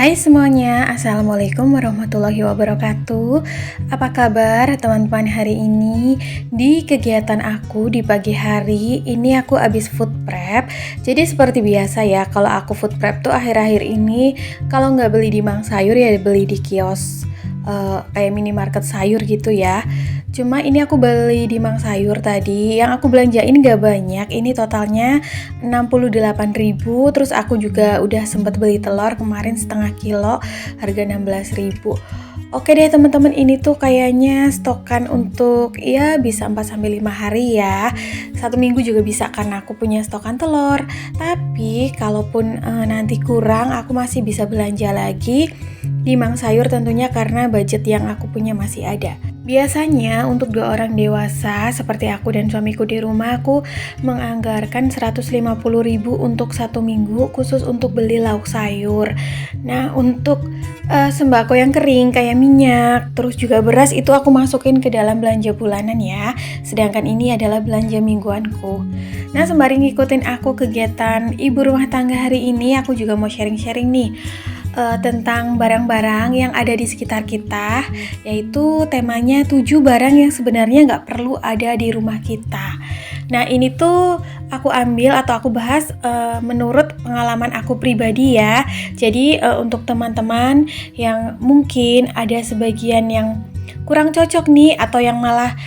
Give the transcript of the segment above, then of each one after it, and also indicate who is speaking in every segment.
Speaker 1: Hai semuanya, Assalamualaikum warahmatullahi wabarakatuh. Apa kabar teman-teman hari ini? Di kegiatan aku di pagi hari, ini aku habis food prep. Jadi seperti biasa ya, kalau aku food prep tuh akhir-akhir ini, kalau nggak beli di Mang Sayur ya beli di kios kayak minimarket sayur gitu ya. Cuma ini aku beli di Mang Sayur tadi, yang aku belanjain gak banyak, ini totalnya 68.000. Terus aku juga udah sempet beli telur kemarin setengah kilo, harga 16.000. Oke deh teman-teman, ini tuh kayaknya stokan untuk ya bisa 4-5 hari ya. 1 minggu juga bisa karena aku punya stokan telur. Tapi kalaupun nanti kurang, aku masih bisa belanja lagi di Mang Sayur tentunya karena budget yang aku punya masih ada. Biasanya untuk 2 orang dewasa seperti aku dan suamiku di rumah, aku menganggarkan 150.000 untuk 1 minggu khusus untuk beli lauk sayur. Nah untuk sembako yang kering kayak minyak, terus juga beras itu aku masukin ke dalam belanja bulanan ya. Sedangkan ini adalah belanja mingguanku. Nah sembari ngikutin aku kegiatan ibu rumah tangga hari ini, aku juga mau sharing-sharing nih tentang barang-barang yang ada di sekitar kita, yaitu temanya 7 barang yang sebenarnya nggak perlu ada di rumah kita. Nah ini tuh aku ambil atau aku bahas menurut pengalaman aku pribadi ya. Jadi untuk teman-teman yang mungkin ada sebagian yang kurang cocok nih atau yang malah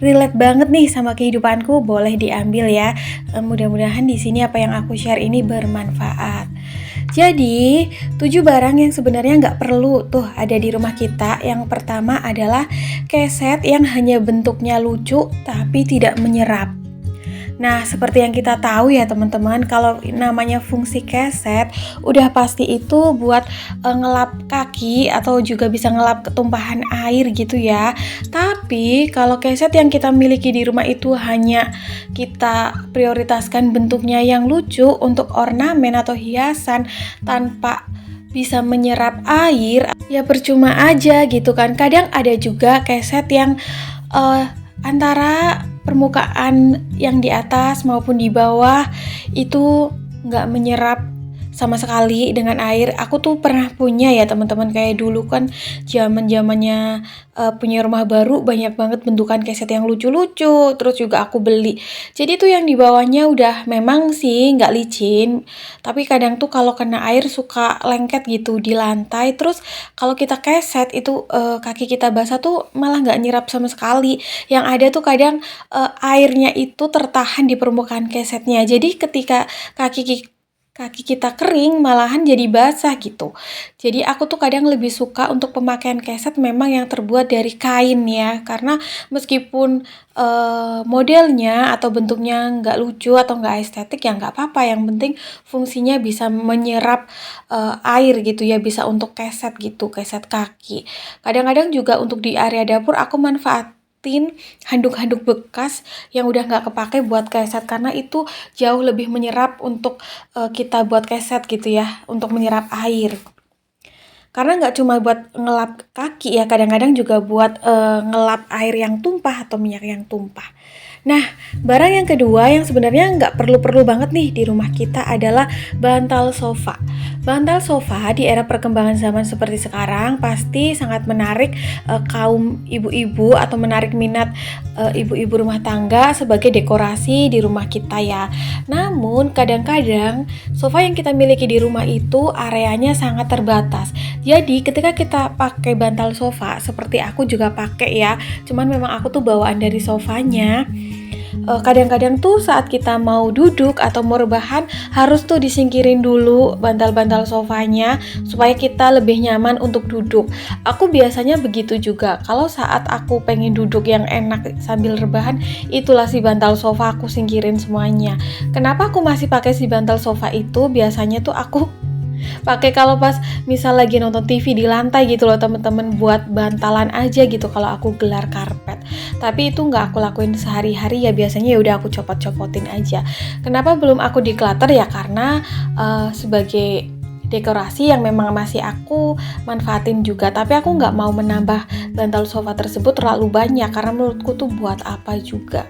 Speaker 1: relate banget nih sama kehidupanku, boleh diambil ya. Mudah-mudahan di sini apa yang aku share ini bermanfaat. Jadi 7 barang yang sebenarnya nggak perlu tuh ada di rumah kita. Yang pertama adalah keset yang hanya bentuknya lucu tapi tidak menyerap. Nah, seperti yang kita tahu ya teman-teman, kalau namanya fungsi keset, udah pasti itu buat ngelap kaki atau juga bisa ngelap ketumpahan air gitu ya. Tapi kalau keset yang kita miliki di rumah itu hanya kita prioritaskan bentuknya yang lucu untuk ornamen atau hiasan tanpa bisa menyerap air, ya percuma aja gitu kan. Kadang ada juga keset yang antara permukaan yang di atas maupun di bawah itu nggak menyerap sama sekali dengan air. Aku tuh pernah punya ya teman-teman, kayak dulu kan zaman-zamannya punya rumah baru banyak banget bentukan keset yang lucu-lucu, terus juga aku beli. Jadi tuh yang di bawahnya udah memang sih nggak licin, tapi kadang tuh kalau kena air suka lengket gitu di lantai. Terus kalau kita keset itu kaki kita basah tuh malah nggak nyerap sama sekali. Yang ada tuh kadang airnya itu tertahan di permukaan kesetnya. Jadi ketika kaki kita kering malahan jadi basah gitu. Jadi aku tuh kadang lebih suka untuk pemakaian keset memang yang terbuat dari kain ya, karena meskipun modelnya atau bentuknya nggak lucu atau nggak estetik ya nggak apa-apa, yang penting fungsinya bisa menyerap air gitu ya, bisa untuk keset gitu, keset kaki. Kadang-kadang juga untuk di area dapur aku handuk-handuk bekas yang udah nggak kepake buat keset, karena itu jauh lebih menyerap untuk kita buat keset gitu ya, untuk menyerap air. Karena nggak cuma buat ngelap kaki ya, kadang-kadang juga buat ngelap air yang tumpah atau minyak yang tumpah. Nah, barang yang kedua yang sebenarnya nggak perlu-perlu banget nih di rumah kita adalah bantal sofa. Bantal sofa di era perkembangan zaman seperti sekarang pasti sangat menarik kaum ibu-ibu atau menarik minat ibu-ibu rumah tangga sebagai dekorasi di rumah kita ya. Namun kadang-kadang sofa yang kita miliki di rumah itu areanya sangat terbatas. Jadi ketika kita pakai bantal sofa, seperti aku juga pakai ya, cuman memang aku tuh bawaan dari sofanya. Kadang-kadang tuh saat kita mau duduk atau mau rebahan harus tuh disingkirin dulu bantal-bantal sofanya supaya kita lebih nyaman untuk duduk. Aku biasanya begitu juga. Kalau saat aku pengen duduk yang enak sambil rebahan, itulah si bantal sofa aku singkirin semuanya. Kenapa aku masih pakai si bantal sofa itu? Biasanya tuh aku pakai kalau pas misal lagi nonton TV di lantai gitu loh temen-temen, buat bantalan aja gitu kalau aku gelar karpet. Tapi itu nggak aku lakuin sehari-hari ya, biasanya ya udah aku copot-copotin aja. Kenapa belum aku declutter ya, karena sebagai dekorasi yang memang masih aku manfaatin juga. Tapi aku nggak mau menambah bantal sofa tersebut terlalu banyak karena menurutku tuh buat apa juga.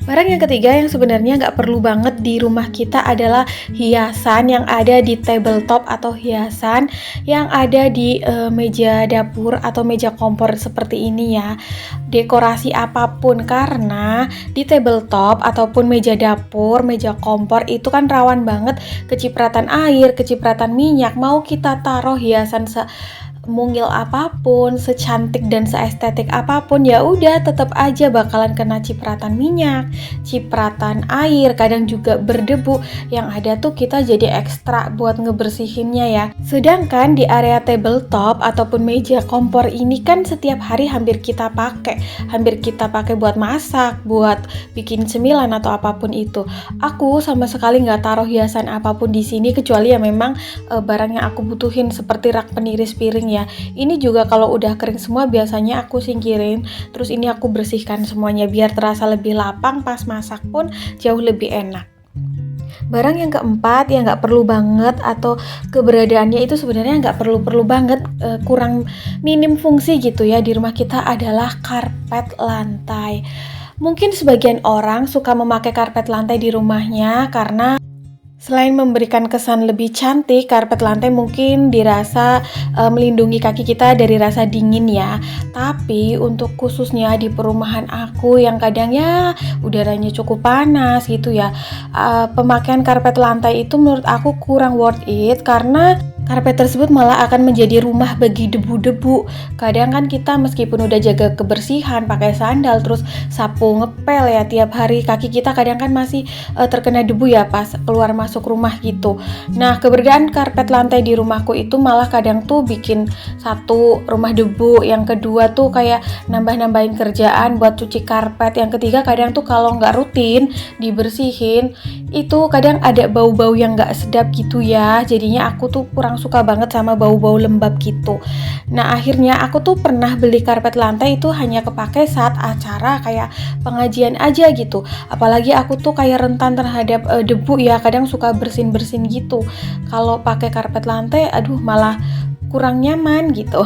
Speaker 1: Barang yang ketiga yang sebenarnya nggak perlu banget banget di rumah kita adalah hiasan yang ada di tabletop atau hiasan yang ada di meja dapur atau meja kompor seperti ini ya. Dekorasi apapun, karena di tabletop ataupun meja dapur, meja kompor itu kan rawan banget kecipratan air, kecipratan minyak. Mau kita taruh hiasan mungil apapun, secantik dan seestetik apapun, ya udah tetap aja bakalan kena cipratan minyak, cipratan air, kadang juga berdebu. Yang ada tuh kita jadi ekstra buat ngebersihinnya ya. Sedangkan di area tabletop ataupun meja kompor ini kan setiap hari hampir kita pakai buat masak, buat bikin cemilan atau apapun itu. Aku sama sekali nggak taruh hiasan apapun di sini kecuali ya memang barang yang aku butuhin seperti rak peniris piring ya. Ini juga kalau udah kering semua biasanya aku singkirin, terus ini aku bersihkan semuanya biar terasa lebih lapang, pas masak pun jauh lebih enak. Barang yang keempat yang nggak perlu banget atau keberadaannya itu sebenarnya nggak perlu banget, kurang minim fungsi gitu ya di rumah kita adalah karpet lantai. Mungkin sebagian orang suka memakai karpet lantai di rumahnya karena selain memberikan kesan lebih cantik, karpet lantai mungkin dirasa melindungi kaki kita dari rasa dingin ya. Tapi untuk khususnya di perumahan aku yang kadang ya udaranya cukup panas gitu ya, pemakaian karpet lantai itu menurut aku kurang worth it karena karpet tersebut malah akan menjadi rumah bagi debu-debu. Kadang kan kita meskipun udah jaga kebersihan, pakai sandal, terus sapu ngepel ya tiap hari, kaki kita kadang kan masih terkena debu ya pas keluar masuk rumah gitu. Nah, keberadaan karpet lantai di rumahku itu malah kadang tuh bikin satu rumah debu, yang kedua tuh kayak nambah-nambahin kerjaan buat cuci karpet, yang ketiga kadang tuh kalau nggak rutin dibersihin itu kadang ada bau-bau yang nggak sedap gitu ya. Jadinya aku tuh kurang suka banget sama bau-bau lembab gitu. Nah, akhirnya aku tuh pernah beli karpet lantai itu hanya kepake saat acara kayak pengajian aja gitu. Apalagi aku tuh kayak rentan terhadap debu ya, kadang suka bersin-bersin gitu. Kalau pakai karpet lantai, aduh malah kurang nyaman gitu.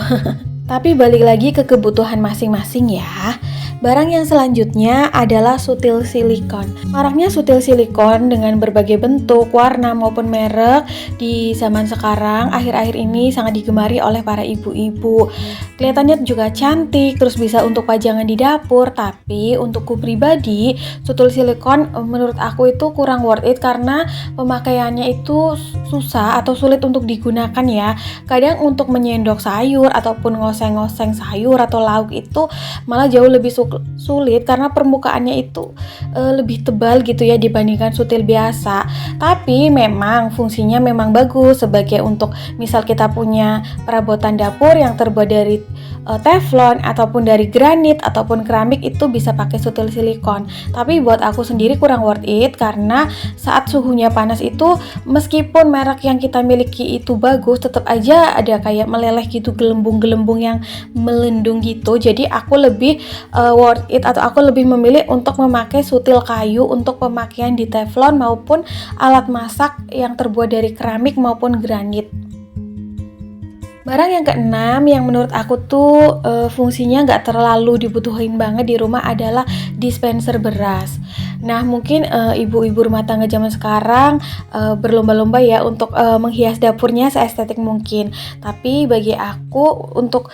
Speaker 1: Tapi balik lagi ke kebutuhan masing-masing ya. Barang yang selanjutnya adalah sutil silikon. Maraknya sutil silikon dengan berbagai bentuk, warna maupun merek di zaman sekarang akhir-akhir ini sangat digemari oleh para ibu-ibu. Kelihatannya juga cantik, terus bisa untuk pajangan di dapur. Tapi untukku pribadi, sutil silikon menurut aku itu kurang worth it karena pemakaiannya itu susah atau sulit untuk digunakan ya. Kadang untuk menyendok sayur ataupun ngoseng-ngoseng sayur atau lauk itu malah jauh lebih sulit karena permukaannya itu lebih tebal gitu ya dibandingkan sutil biasa. Tapi memang fungsinya memang bagus sebagai untuk misal kita punya perabotan dapur yang terbuat dari teflon ataupun dari granit ataupun keramik, itu bisa pakai sutil silikon. Tapi buat aku sendiri kurang worth it karena saat suhunya panas itu meskipun merek yang kita miliki itu bagus, tetap aja ada kayak meleleh gitu, gelembung-gelembung yang melendung gitu. Jadi aku lebih worth it atau aku lebih memilih untuk memakai sutil kayu untuk pemakaian di teflon maupun alat masak yang terbuat dari keramik maupun granit. Barang yang keenam yang menurut aku tuh fungsinya nggak terlalu dibutuhin banget di rumah adalah dispenser beras. Nah, mungkin ibu-ibu rumah tangga zaman sekarang berlomba-lomba ya untuk menghias dapurnya seestetik mungkin. Tapi bagi aku untuk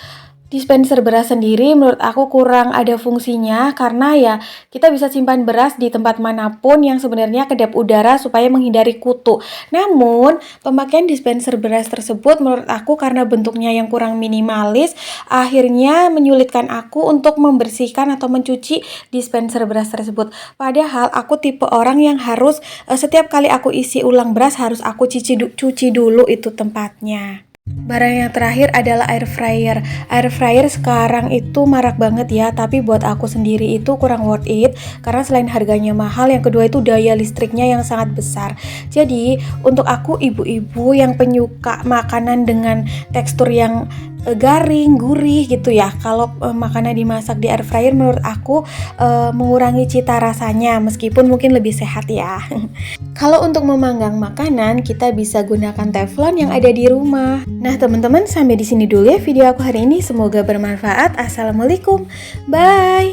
Speaker 1: dispenser beras sendiri menurut aku kurang ada fungsinya karena ya kita bisa simpan beras di tempat manapun yang sebenarnya kedap udara supaya menghindari kutu. Namun pemakaian dispenser beras tersebut menurut aku karena bentuknya yang kurang minimalis akhirnya menyulitkan aku untuk membersihkan atau mencuci dispenser beras tersebut. Padahal aku tipe orang yang harus setiap kali aku isi ulang beras harus aku cuci dulu itu tempatnya. Barang yang terakhir adalah air fryer. Air fryer sekarang itu marak banget ya, tapi buat aku sendiri itu kurang worth it karena selain harganya mahal, yang kedua itu daya listriknya yang sangat besar. Jadi untuk aku ibu-ibu yang penyuka makanan dengan tekstur yang garing, gurih gitu ya, kalau makanan dimasak di air fryer menurut aku mengurangi cita rasanya meskipun mungkin lebih sehat ya. Kalau untuk memanggang makanan kita bisa gunakan teflon yang ada di rumah. Nah teman-teman, sampai di sini dulu ya video aku hari ini, semoga bermanfaat. Assalamualaikum, bye.